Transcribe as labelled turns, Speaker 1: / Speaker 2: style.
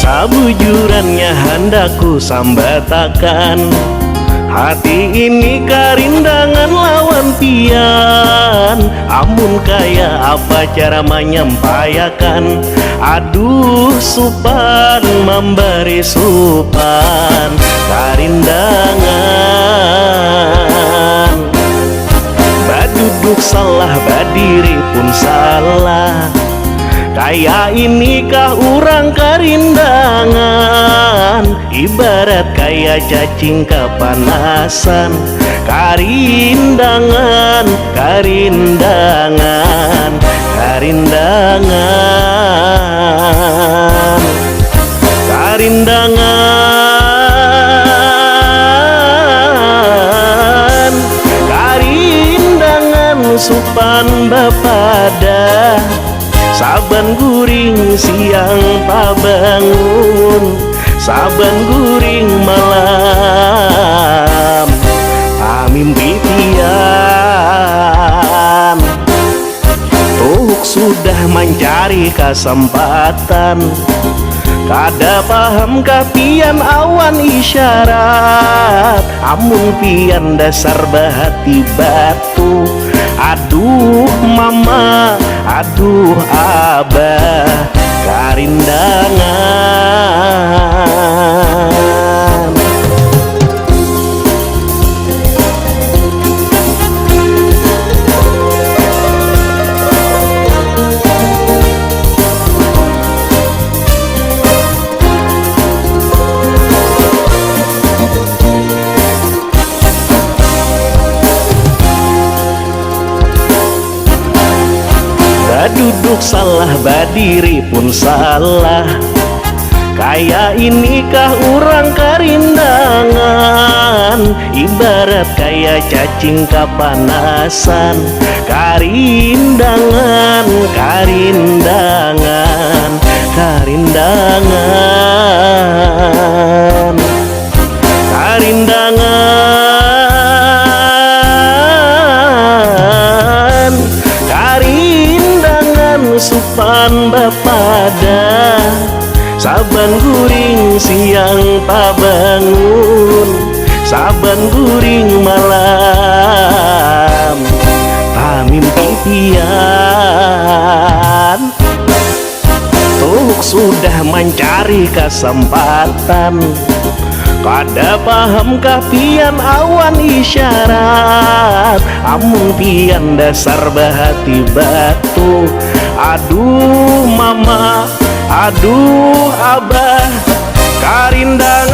Speaker 1: Sabujurannya hendak ku sambatakan, hati ini karindangan lawan pian. Amun kaya apa cara menyampaikan, aduh supan memberi supan karindangan. Baduduk salah, badiri pun salah, kaya inikah urang karindangan, ibarat kaya cacing kepanasan. Karindangan, karindangan, karindangan, karindangan, karindangan supan bapada. Saban guring siang pabangun, saban guring malam pamimpi pian. Tuh sudah mencari kesempatan, kada paham pian awan isyarat. Amun pian dasar bahati batu, aduh mama, aduh abah, karindangan. Duduk salah, badiri pun salah, kaya inikah urang karindangan, ibarat kaya cacing kapanasan. Karindangan, karindangan, karindangan, karindangan, karindangan supan bapada. Saban guring siang pabangun, saban guring malam pamimpi pian. Tuh sudah mencari kesempatan, kada paham pian awan isyarat. Amun pian dasar bahati batu, aduh mama, aduh abah, karindangan.